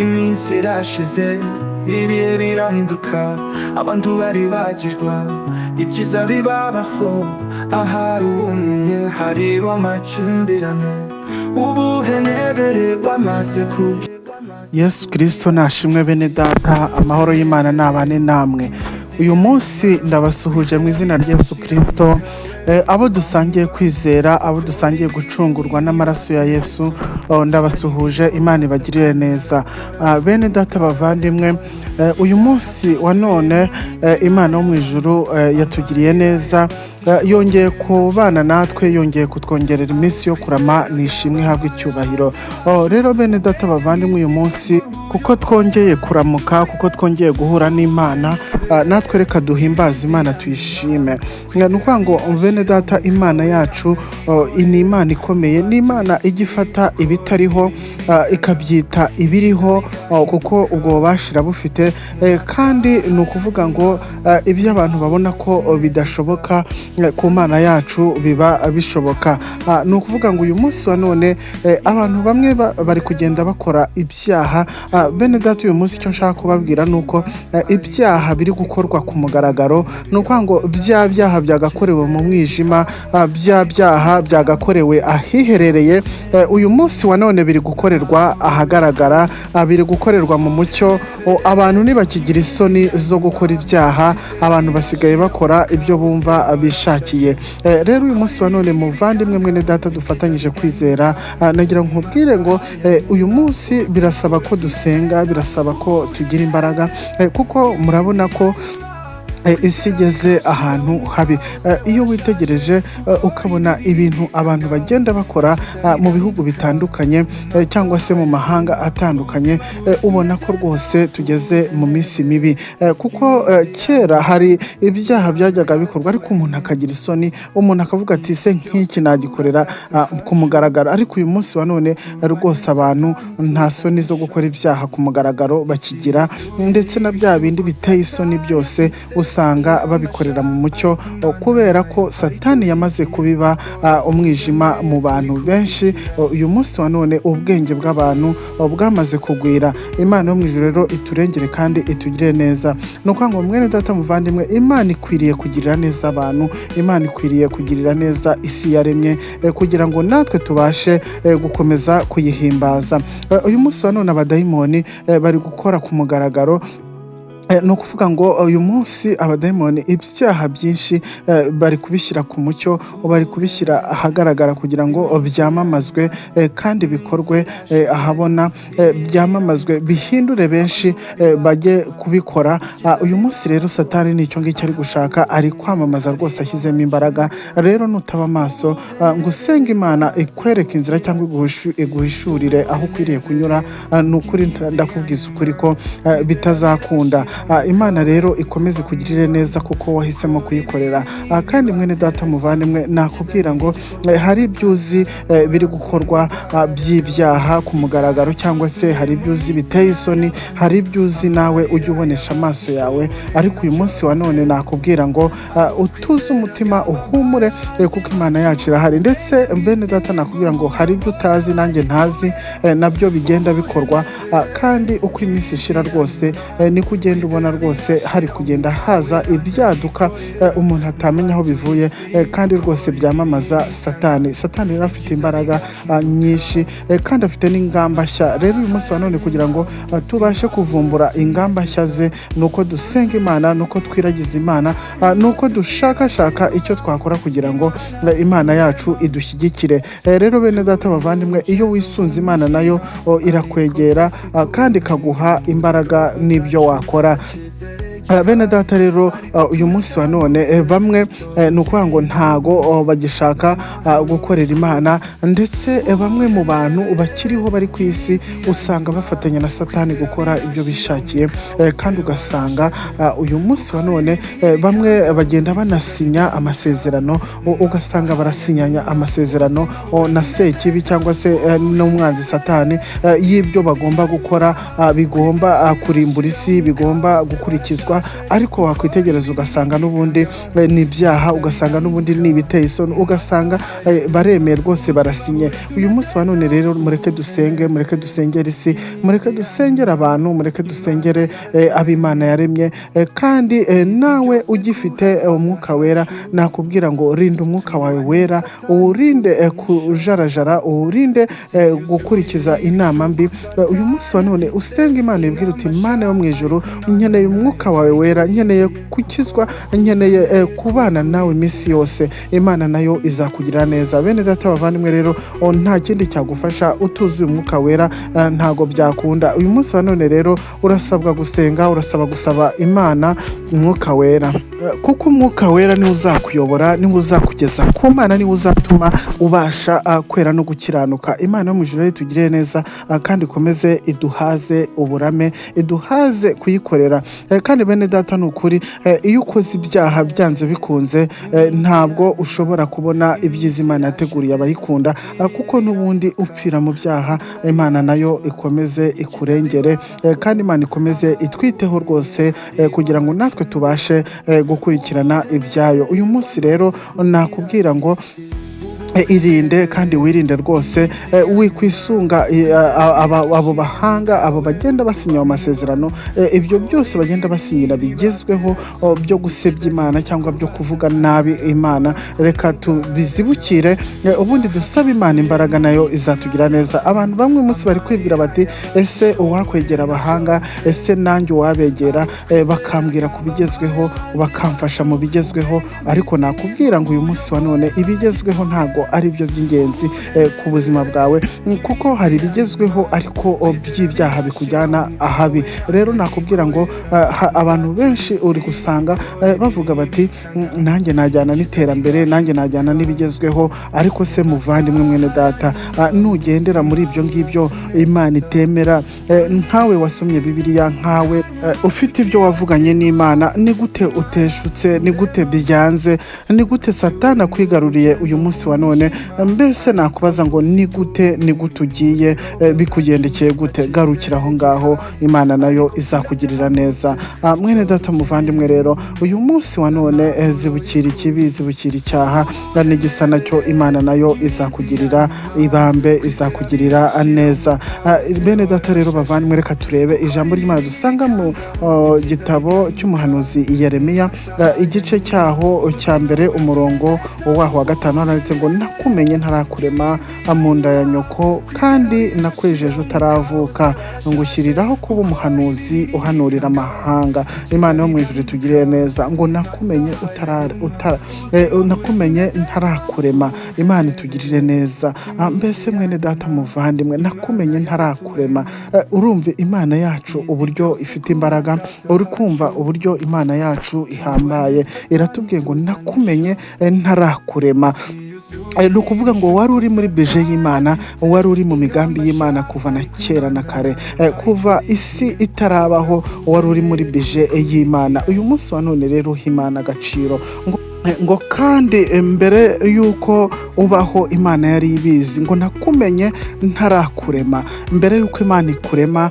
iminsi irashize ibihe birahinduka abantu baribagirwa ibyiza bibabaho ahari ubumwe hariho amakimbirane ubuhenebere bwamaze kuba. Yesu Kristo nashimwe bene data, amahoro y'Imana nabane namwe. Uyu munsi ndabasuhuje mu izina rya Yesu Kristo, abo dusangiye kwizera, abo dusangiye gucungurwa n'amaraso ya Yesu, ndabasuhuje. Imana ibagirire neza. Bene data bavandimwe, uyu munsi wa none Imana yo mu ijuru yatugiriye neza, yongeye kubana natwe, yongeye kutwongerera iminsi yo kurama, nishimwe ihabwa icyubahiro. Rero bene data bavandimwe, uyu munsi kuko twongeye kuramuka, kuko twongeye guhura n'Imana, natwe reka duhimbaze Imana tuyishime. Ni ukuvuga ngo bene data, Imana yacu ni Imana ikomeye, ni Imana igifata ibitariho ikabyita ibiriho, kuko ubwo bashira bufite, kandi ni ukuvuga ngo ibyo abantu babona ko bidashoboka ku Mana yacu biba bishoboka. Ni ukuvuga ngo uyu munsi wa none abantu bamwe bari kugenda bakora ibyaha. Bene data, uyu munsi icyo nshaka kubabwira ni uko ibyaha biri gukorwa ku mugaragaro. Ni ukuvuga ngo bya byaha byagakorewe mu mwijima, bya byaha byagakorewe ahiherereye, uyu munsi wa none biri gukorerwa ahagaragara, biri gukorerwa mu mucyo. Abantu ntibakigira isoni zo gukora ibyaha, abantu basigaye bakora ibyo bumva bishakiye. Rero uyu munsi wa none muvandimwe mwene data dufatanyije kwizera, nagira nkubwire ngo uyu munsi birasaba ko dusenga, birasaba ko tugira imbaraga, kuko murabona ko isi igeze ahantu habi. Iyo witegereje ukabona ibintu abantu bagenda bakora mu bihugu bitandukanye cyangwa se mu mahanga atandukanye, ubona ko rwose tugeze mu minsi mibi. Kuko kera hari ibyaha byajyaga bikorwa ariko umuntu akagira isoni, umuntu akavuga ati se nk'iki nagikorera ku mugaragaro. Ariko uyu munsi wa none rwose abantu nta soni zo gukora ibyaha ku mugaragaro bakigira, ndetse na bya bindi biteye isoni byose usanga babikorera mu mucyo, kubera ko Satani yamaze kubiba umwijima mu bantu benshi. Uyu munsi wa none ubwenge bw'abantu bwamaze kugwira. Imana yo mu ijuru rero iturengere kandi itugirire neza. Ni ukuvuga ngo mwene data muvandimwe, Imana ikwiriye kugirira neza abantu, Imana ikwiriye kugirira neza isi yaremye, kugira ngo natwe tubashe gukomeza kuyihimbaza. Uyu munsi wa none abadayimoni bari gukora ku mugaragaro. Ni ukuvuga ngo uyu munsi abadayimoni ibyaha byinshi bari kubishyira ku mucyo, bari kubishyira ahagaragara kugira ngo byamamazwe kandi bikorwe ahabona, byamamazwe bihindure benshi bajye kubikora. Uyu munsi rero Satani nicyo ngicyo ari gushaka, ari kwamamaza rwose ashyizemo imbaraga. Rero nutaba amaso ngo usenge Imana ikwereke inzira cyangwa iguhishurire aho ukwiriye kunyura, ni ukuri ndakubwiza ukuri ko bitazakunda. Imana rero ikomeze kugirire neza kuko wahisemo kuyikorera. Kandi mwene data muvandimwe, nakubwira ngo hari ibyuzi biri gukorwa by'ibyaha ku mugaragaro, cyangwa se hari ibyuzi biteye isoni, hari ibyuzi nawe ujya ubonesha amaso yawe. Ariko uyu munsi wa none nakubwira ngo utuze umutima, uhumure, kuko Imana yacu irahari. Ndetse bene data nakubwira ngo hari ibyo utazi nanjye ntazi, nabyo bigenda bikorwa, kandi uko iminsi ishira rwose niko ugenda ubona rwose hari kugenda haza ibyaduka umuntu atamenya aho bivuye, kandi rwose byamamaza Satani. Satani rero afite imbaraga nyinshi, kandi afite n'ingamba nshya. Rero uyu munsi wa none kugira ngo tubashe kuvumbura ingamba nshya ze, nuko dusenga Imana, nuko twiragiza Imana, nuko dushakashaka icyo twakora kugira ngo Imana yacu idushyigikire. Rero bene data bavandimwe, iyo wisunze Imana nayo irakwegera kandi ikaguha imbaraga n'ibyo wakora. Bene data rero uyu munsi wa none bamwe ni ukuvuga ngo ntago bagishaka gukorera Imana, ndetse bamwe mu bantu bakiriho bari ku isi usanga bafatanya na Satani gukora ibyo bishakiye, kandi ugasanga uyu munsi wa none bamwe bagenda banasinya amasezerano, ugasanga barasinyanya amasezerano na Sekibi cyangwa se n'umwanzi Satani y'ibyo bagomba gukora, bigomba kurimbura isi, bigomba gukurikizwa byiza, ariko wakwitegereza ugasanga n'ubundi ni ibyaha, ugasanga n'ubundi ni ibiteye isoni, ugasanga baremeye rwose barasinye. Uyu munsi wa none rero mureke dusenge, mureke dusengere isi, mureke dusengere abantu, mureke dusengere ab'Imana yaremye, kandi nawe ugifite umwuka wera nakubwira ngo rinda umwuka wawe wera, uwurinde kujarajara, uwurinde gukurikiza inama mbi. Uyu munsi wa none usenga Imana ibwira uti Imana yo mu ijuru, nkeneye umwuka wawe wera, nkeneye gukizwa, nkeneye kubana nawe iminsi yose. Imana nayo izakugirira neza. Bene data bavandimwe rero, nta kindi cyagufasha utuzuye umwuka wera ntago byakunda. Uyu munsi wa none rero urasabwa gusenga, urasaba gusaba Imana umwuka wera, kuko umwuka wera niwe uzakuyobora, niwe uzakugeza ku Mana, niwe uzatuma ubasha kwera no gukiranuka. Imana yo mu ijuru itugirire neza, kandi ikomeze iduhaze uburame, iduhaze kuyikorera. Kandi bene data ni ukuri, iyo ukoze ibyaha byanze bikunze ntabwo ushobora kubona ibyiza Imana yateguriye abayikunda, kuko n'ubundi upfira mu byaha. Imana nayo ikomeze ikurengere, kandi Imana ikomeze itwiteho rwose, kugira ngo natwe tubashe gukurikirana ibyayo. Uyu munsi rero nakubwira ngo irinde kandi wirinde rwose, wikwisunga abo bahanga, abo bagenda basinya amasezerano, ibyo byose bagenda basinyira bigezweho byo gusebya Imana cyangwa byo kuvuga nabi Imana. Reka tubizibukire, ubundi dusaba Imana imbaraga, nayo izatugira neza. Abantu bamwe munsi bari kwibwira bati ese uwakwegera abahanga, ese nanjye uwabegera bakambwira ku bigezweho, bakamfasha mu bigezweho. Ariko nakubwira ngo uyu munsi wa none ibigezweho ntago ari byo by'ingenzi ku buzima bwawe, kuko hari ibigezweho ariko by'ibyaha bikujyana ahabi. Rero nakubwira ngo abantu benshi uri gusanga bavuga bati nanjye najyana n'iterambere, nanjye najyana n'ibigezweho. Ariko se muvandimwe mwene data, nugendera muri ibyo ngibyo Imana itemera, nkawe wasomye Bibiliya, nkawe ufite ibyo wavuganye n'Imana, ni gute uteshutse, ni gute byanze, ni gute Satani akwigaruriye uyu munsi wa none? Mbese nakubaza ngo ni gute ugiye, bikugendekeye gute? Garukira aho ngaho, Imana nayo izakugirira neza. Mwene data muvandimwe rero, uyu munsi wa none zibukira ikibi, zibukira icyaha, n'igisa nacyo Imana nayo izakugirira ibambe, izakugirira neza. Bene data rero bavandimwe, reka turebe ijambo ry'Imana dusanga mu gitabo cy'umuhanuzi Yeremiya, igice cyaho cya mbere, umurongo waho wa 5, handitse ngo nakumenye ntarakurema mu nda ya nyoko, kandi nakwejeje utaravuka, ngushyiriraho kuba umuhanuzi uhanurira amahanga. Imana yo mu ijuru itugirire neza, ngo nakumenye nakumenye ntarakurema. Imana itugirire neza. Mbese mwene data muvandimwe, nakumenye ntarakurema. Urumva Imana yacu uburyo ifite imbaraga, uri kumva uburyo Imana yacu ihambaye. Iratubwiye ngo nakumenye ntarakurema. Ni ukuvuga ngo wari uri muri beje y'Imana, wari uri mu migambi y'Imana kuva na kera na kare, kuva isi itarabaho wari uri muri beje y'Imana. Uyu munsi wa none rero Imana agaciro ngo kandi mbere yuko ubaho Imana yari ibizi, ngo nakumenye ntarakurema. Mbere yuko Imana ikurema,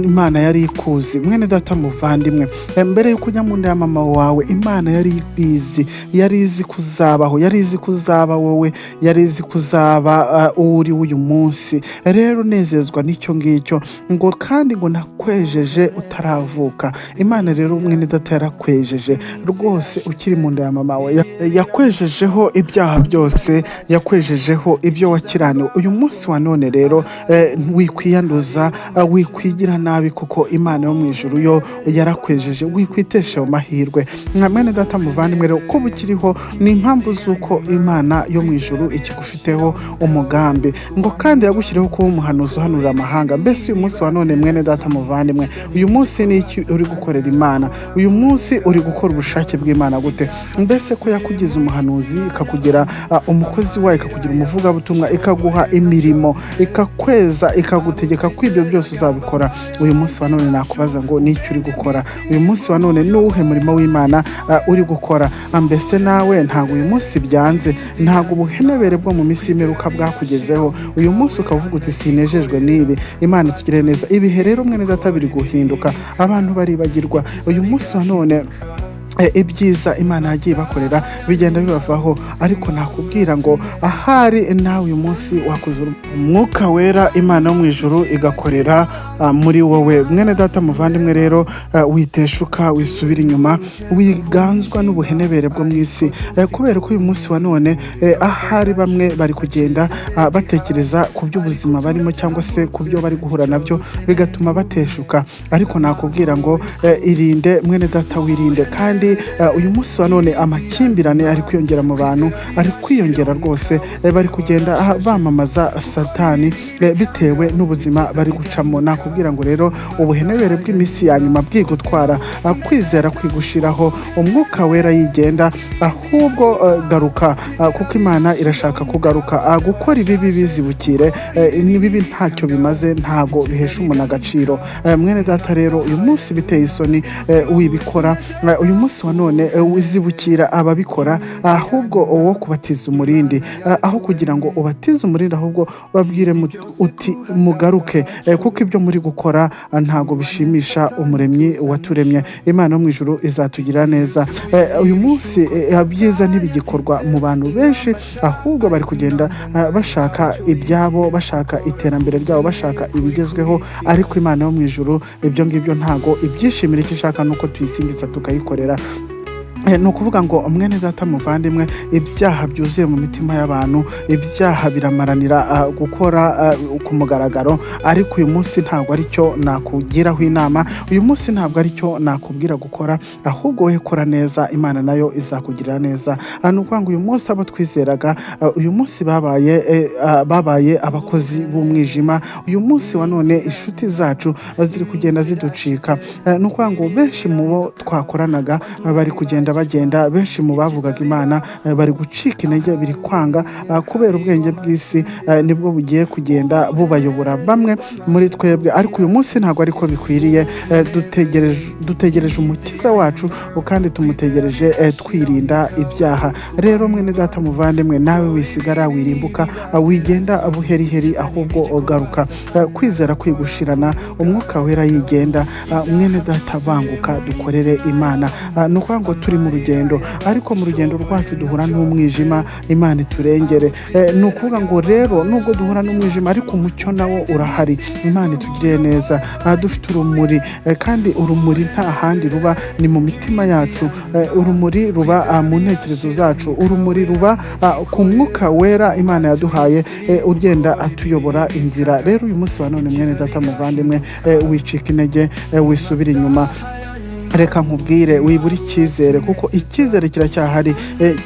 Imana yari ikuzi. Mwene data muvandimwe, mbere yuko ujya mu nda ya mama wawe, Imana yari ibizi, yari izi kuzabaho, yari izi kuzaba wowe, yari izi kuzaba uri uyu munsi. Rero nezezwa n'icyo ngicyo, ngo kandi ngo nakwejeje utaravuka. Imana rero mwene data yarakwejeje rwose ukiri mu nda ya mama wawe, yakwejejeho ibyaha byose, yakwejejeho ibyo wakiraniwe. Uyu munsi wa none rero wikwiyanduza, wikwigira nabi, kuko Imana yo mu ijuru yo yarakwejeje. Wikwitesha mu mahirwe. Mwene data muvandimwe rero, ko bukiriho ni impamvu z'uko Imana yo mu ijuru ikigufiteho umugambi, ngo kandi yagushyiriyeho kuba umuhanuzi uhanurira amahanga. Mbese uyu munsi wa none mwene data muvandimwe, uyu munsi ni iki uri gukorera Imana? Uyu munsi uri gukora ubushake bw'Imana gute? Mbese ko yakugize umuhanuzi, ikakugira umukozi wayo, ikakugira umuvugabutumwa, ikaguha imirimo, ikakweza, ikagutegeka ko ibyo byose uzabikora. Uyu munsi wa none nakubaza ngo ni iki uri gukora? Uyu munsi wa none ni uwuhe murimo w'Imana uri gukora? Mbese nawe ntabwo uyu munsi byanze, ntabwo ubuhenebere bwo mu minsi y'imperuka bwakugezeho, uyu munsi ukavuga uti sinejejwe n'ibi. Imana itugire neza. Ibihe rero mwene data biri guhinduka, abantu baribagirwa. Uyu munsi wa none ibyiza Imana yagiye bakorera bigenda bibavaho, ariko nakubwira ngo ahari nawe uyu munsi wakuze umwuka wera, Imana yo mu ijuru igakorera muri wowe. Mwene data muvandimwe rero, witeshuka, wisubira inyuma, wiganzwa n'ubuhenebere bwo mu isi, kubera ko uyu munsi wa none ahari bamwe bari kugenda batekereza ku by'ubuzima barimo cyangwa se ku byo bari guhura nabyo, bigatuma bateshuka. Ariko nakubwira ngo irinde mwene data, wirinde. Kandi uyu munsi wa none amakimbirane ari kwiyongera mu bantu, ari kwiyongera rwose, bari kugenda bamamaza Satani bitewe n'ubuzima bari gucamo. Nakubwira ngo rero ubuhenebere bw'iminsi ya nyuma bwigutwara, kwizera kwigushiraho, umwuka wera yigenda, ahubwo garuka, kuko Imana irashaka kugaruka, gukora ibibi bizibukire. N'ibibi ntacyo bimaze, ntabwo bihesha umuntu agaciro. Mwene data rero, uyu munsi biteye isoni wibikora, uyu munsi wa none wizibukira ababikora, ahubwo wo kubatiza umurindi, aho kugira ngo ubatize umurindi, ahubwo babwire uti mugaruke, kuko ibyo muri gukora ntago bishimisha umuremyi waturemye. Imana yo mu ijuru izatugira neza. Uyu munsi byiza ntibigikorwa mu bantu benshi, ahubwo bari kugenda bashaka ibyabo, bashaka iterambere ryabo, bashaka ibigezweho, ariko Imana yo mu ijuru ibyo ngibyo ntago ibyishimira. Icyo ishaka nuko tuyisingiza tukayikorera. Ni ukuvuga ngo mwene data muvandimwe, ibyaha byuzuye mu mitima y'abantu, ibyaha biramaranira gukora ku mugaragaro, ariko uyu munsi ntabwo ari cyo nakugiraho inama, uyu munsi ntabwo ari cyo nakubwira gukora, ahubwo we kora neza, Imana nayo izakugirira neza. Ni ukuvuga ngo uyu munsi abo twizeraga, uyu munsi babaye abakozi b'umwijima. Uyu munsi wa none inshuti zacu ziri kugenda ziducika. Ni ukuvuga ngo benshi mu bo twakoranaga bari kugenda bagenda, benshi mu bavugaga Imana bari gucika intege, biri kwanga, kubera ubwenge bw'isi nibwo bugiye kugenda bubayobora bamwe muri twebwe. Ariko uyu munsi ntabwo ariko bikwiriye. Dutegereje umukiza wacu, kandi tumutegereje twirinda ibyaha. Rero mwene data muvandimwe, nawe wisigara, wirimbuka, wigenda buheriheri, ahubwo ugaruka, kwizera kwigushirana, umwuka wera yigenda. Mwene data banguka, dukorere Imana. Ni ukuvuga ngo turi mu rugendo, ariko mu rugendo rwacu duhura n'umwijima, Imana iturengere. Ni ukuvuga ngo rero nubwo duhura n'umwijima, ariko umucyo nawo urahari. Imana itugirire neza. Dufite urumuri, kandi urumuri nta handi ruba, ni mu mitima yacu. Urumuri ruba mu ntekerezo zacu, urumuri ruba ku mwuka wera Imana yaduhaye, ugenda atuyobora inzira. Rero uyu munsi wa none mwene data muvandimwe, wicika intege, wisubira inyuma. Reka nkubwire, wibura icyizere, kuko icyizere kiracyahari,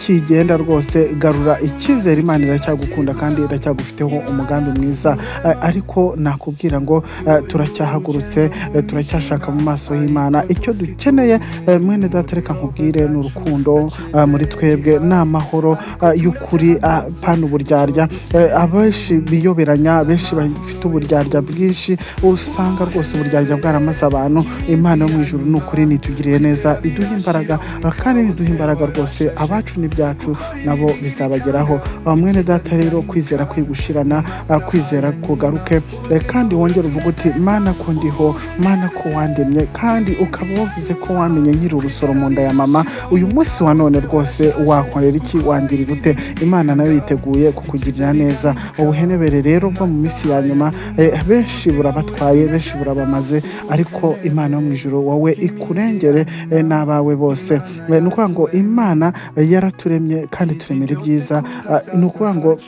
kigenda rwose. Garura icyizere, Imana iracyagukunda kandi iracyagufiteho umugambi mwiza. Ariko nakubwira ngo turacyahagurutse, turacyashaka mu maso y'Imana. Icyo dukeneye mwene data, reka nkubwire, ni urukundo muri twebwe, ni amahoro y'ukuri, pana uburyarya. Abenshi biyoberanya, benshi bafite uburyarya bwinshi, usanga rwose uburyarya bwaramaze abantu. Imana yo mu ijuru ni ukuri nitugiriye neza, iduha imbaraga, kandi niduha imbaraga rwose abacu n'ibyacu nabo bizabageraho. Mwene data rero, kwizera kwigushirana, kwizera kugaruke, kandi wongere uvuga uti Mana ko ndiho, Mana ko wandemye, kandi ukaba wavuze ko wamenye nkiri urusoro mu nda ya mama. Uyu munsi wa none rwose wankorera iki? Wangirira ute? Imana nayo yiteguye kukugirira neza. Ubuhenebere rero bwo mu minsi ya nyuma, benshi burabatwaye, benshi burabamaze, ariko Imana yo mu ijuru wowe ikurengere n'abawe bose. Ni ukuvuga ngo Imana yaraturemye kandi turemera ibyiza. Ni ukuvuga ngo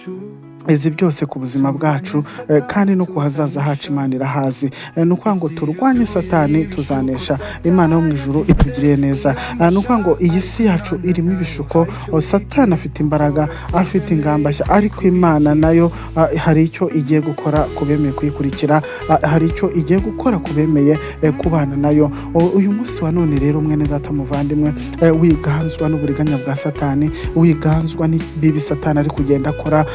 izi byose ku buzima bwacu kandi no ku hazaza hacu Imana irahazi. Ni ukuvuga ngo turwanye satani tuzanesha, Imana yo mu ijuru itugiriye neza. Ni ukuvuga ngo iyi si yacu irimo ibishuko, satani afite imbaraga, afite ingamba nshya, ariko Imana nayo hari icyo igiye gukora ku bemeye kuyikurikira, hari icyo igiye gukora ku bemeye kubana nayo. Uyu munsi wa none rero mwene data muvandimwe, wiganzwa n'uburiganya bwa satani, wiganzwa n'ibibi satani ari kugenda akora,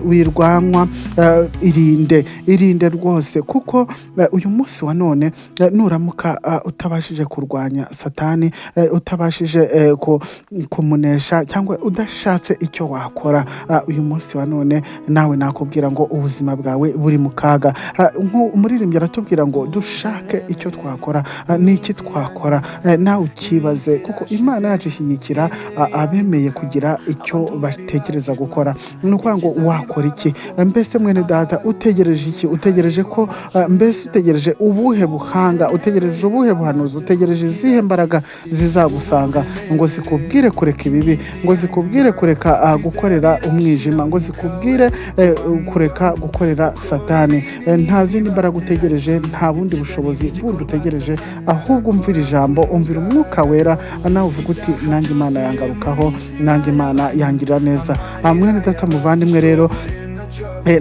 wirwanywa, irinde rwose, kuko uyu munsi wa none nuramuka utabashije kurwanya satani, utabashije kumunesha, cyangwa udashatse icyo wakora, uyu munsi wa none nawe nakubwira ngo ubuzima bwawe buri mu kaga. Umuririmbyi aratubwira ngo dushake icyo twakora. Ni iki twakora? Nawe ukibaze, kuko Imana yacu ishyigikira abemeye kugira icyo batekereza gukora. Ni ukuvuga ngo wakora iki? Mbese mwene data utegereje iki? Utegereje ko mbese utegereje ubuhe buhanga? Utegereje ubuhe buhanuzi? Utegereje izihe mbaraga zizagusanga ngo zikubwire kureka ibibi, ngo zikubwire kureka gukorera umwijima, ngo zikubwire kureka gukorera satani? Nta zindi mbaraga utegereje, nta bundi bushobozi bundi utegereje, ahubwo umvira ijambo, umvira umwuka wera, nawe uvuga uti nanjye Imana yangarukaho, nanjye Imana yangirira neza. Mwene data muvandimwe rero,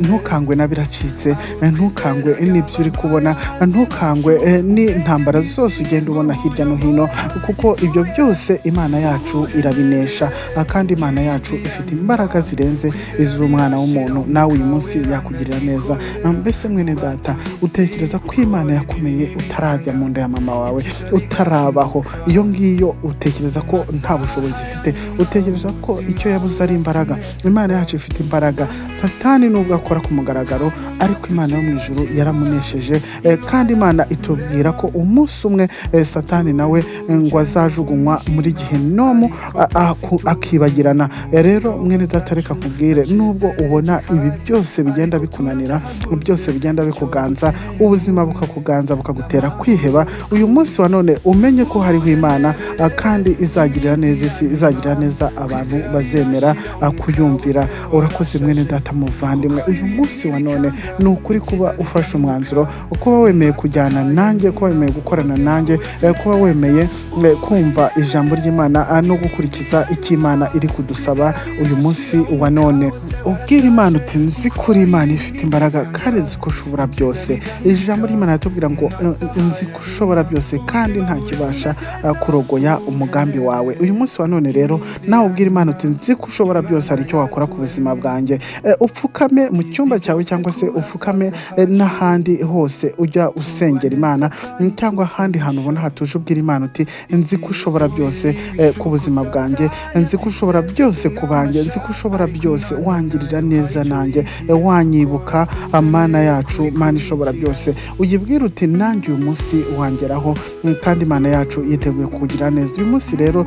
ntukangwe na biracitse, ntukangwe n'ibyo uri kubona, ntukangwe n'intambara zose ugenda ubona hirya no hino, kuko ibyo byose Imana yacu irabinesha, kandi Imana yacu ifite imbaraga zirenze iz'umwana w'umuntu. Nawe uyu munsi yakugirira neza. Mbese mwene data, utekereza ko Imana yakomeye utarajya mu nda ya mama wawe, utarabaho? Iyo ngiyo utekereza ko nta bushobozi ifite? Utekereza ko icyo yabuze ari imbaraga? Imana yacu ifite imbaraga. Satani nubwo akora ku mugaragaro, ariko Imana yo mu ijuru yaramunesheje, kandi Imana itubwira ko umunsi umwe satani nawe ngo azajugunywa muri Gehinomu akibagirana. Rero mwene data, reka nkubwire, nubwo ubona ibi byose bigenda bikunanira, byose bigenda bikuganza, ubuzima bukakuganza, bukagutera kwiheba, uyu munsi wa none umenye ko hariho Imana, kandi izagirira neza isi, izagirira neza abantu bazemera kuyumvira. Urakoze mwene data muvandimwe, uyu munsi wa none ni ukuri kuba ufashe umwanzuro, kuba wemeye kujyana nanjye, kuba wemeye gukorana nanjye, kuba wemeye kumva ijambo ry'Imana no gukurikiza icyo Imana iri kudusaba uyu munsi wa none. Ubwira Imana uti nzi kuri Imana ifite imbaraga kandi nzi ko ushobora byose. Ijambo ry'Imana ritubwira ngo nzi ko ushobora byose kandi nta kibasha kurogoya umugambi wawe. Uyu munsi wa none rero nawe ubwira Imana uti nzi ko ushobora byose, hari icyo wakora ku buzima bwanjye. Upfukame mu cyumba cyawe, cyangwa se upfukame n'ahandi hose ujya usengera Imana, cyangwa ahandi hantu ubona hatuje, ubwira Imana uti nzi ko ushobora byose ku buzima bwanjye, nzi ko ushobora byose ku banjye, nzi ko ushobora byose, wangirira neza nanjye, wanyibuka, Mana yacu, Mana ishobora byose. Uyibwira uti nanjye uyu munsi wangeraho, kandi Imana yacu yiteguye kugira neza. Uyu munsi rero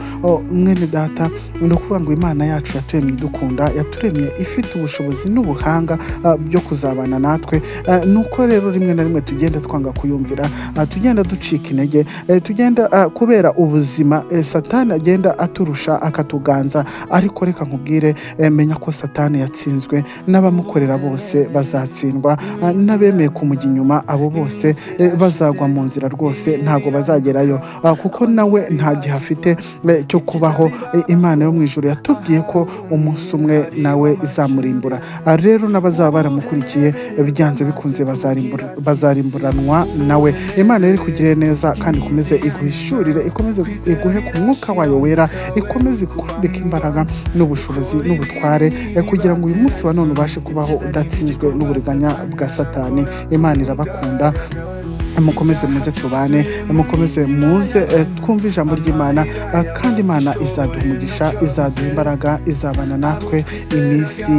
mwene data, ni ukuvuga ngo Imana yacu yaturemye idukunda, yaturemye ifite ubushobozi n'ubuhanga byo kuzabana natwe. Nuko rero rimwe na rimwe tugenda twanga kuyumvira, tugenda ducika intege, tugenda kubera ubuzima satani agenda aturusha akatuganza. Ariko reka nkubwire, menya ko satani yatsinzwe, n'abamukorera bose bazatsindwa, n'abemeye kumujya inyuma abo bose bazagwa mu nzira rwose, ntago bazagerayo, kuko nawe nta gihe afite cyo kubaho. Imana yo mu ijuru yatubwiye ko umunsi umwe nawe izamurimbura. Rero n'abazaba baramukurikiye byanze bikunze bazarimburanwa nawe. Imana iri kugirira neza, kandi ikomeze iguhishurire, ikomeze iguhe ku mwuka wayo wera, ikomeze kwambika imbaraga n'ubushobozi n'ubutware, kugira ngo uyu munsi wa none ubashe kubaho udatsinzwe n'uburiganya bwa satani. Imana irabakunda. Mukomeze muze tubane, mukomeze muze twumve ijambo ry'Imana, kandi Imana izaduha umugisha, izaduha imbaraga, izabana natwe iminsi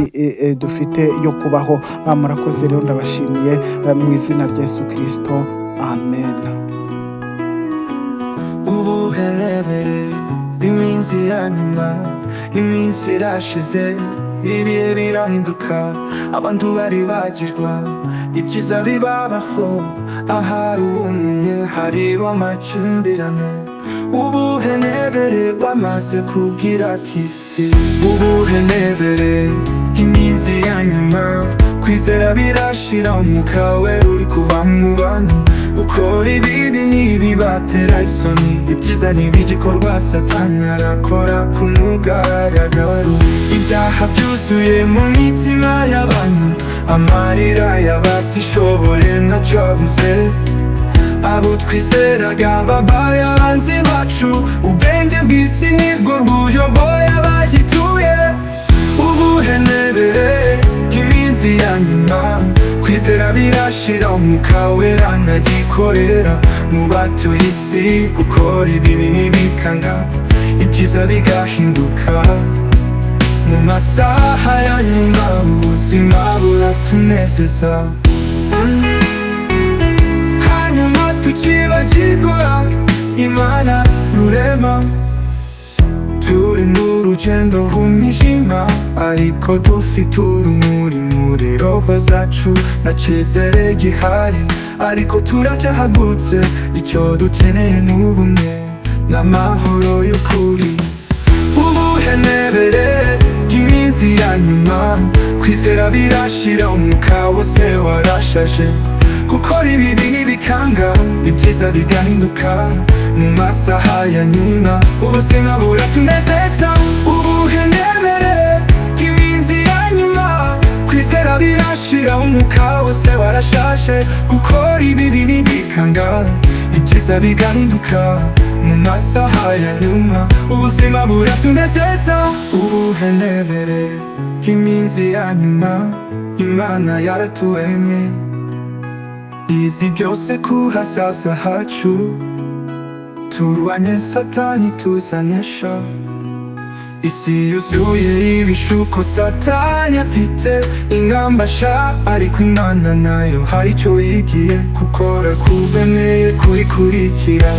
dufite yo kubaho. Murakoze rero, ndabashimiye mu izina rya Yesu Kristo, amen. Ubuhenebere iminsi ya nyuma, iminsi irashize, ibihe birahinduka, abantu baribagirwa, ibyiza bibabaho, ahari ubumwe hariho amakimbirane. Ubuhenebere bwamaze kubwira isi, ubuhenebere iminsi ya nyuma. Kwizera birashira, umwuka we uri kuva mu bantu. Ukora ibibi ntibibatera isoni, ibyiza ntibigikorwa, Satani arakora ku mugaragaro. Ibyaha byuzuye mu mitima y'abantu, amarira y'abatishoboye ntacyo avuze. Abo twizeraga babaye abanzi bacu, ubwenge bw'isi nibwo buyoboye abagituye. Ubuhenebere bw'iminsi ya nyuma. Kwizera birashira, umwuka wera ntagikorera mu batuye isi. Gukora ibibi ntibikanga, ibyiza bigahinduka. Mu masaha ya nyuma ubuzima buratunezeza, hanyuma tukibagirwa Imana rurema. Turi n'urugendo rw'umwijima, ariko dufite urumuri muri roho zacu. Nta cyizere gihari, ariko turacyahagurutse. Icyo dukeneye ni ubumwe n'amahoro y'ukuri. Ubuhenebere bw'iminsi ya nyuma. Kwizera birashira, umwuka wose warashaje. Gukora ibibi ntibikanga, ibyiza bigahinduka. Mu masaha ya nyuma ubuzima buratunezeza. Ubuhenebere bw'iminsi ya nyuma. Kwizera birashira, umwuka wose warashaje. Gukora ibibi ntibikanga, ibyiza bigahinduka. Mu masaha ya nyuma ubuzima buratunezeza. Ubuhenebere bw'iminsi ya nyuma. Imana yaratuwemye, izi byose ku hazaza hacu. Turwanye Satani tuzanesha. Isi yuzuye ibishuko Satani afite ingamba sha, ariko Imana nayo hari icyo yigiye gukora. Kubemeye kurikurikira.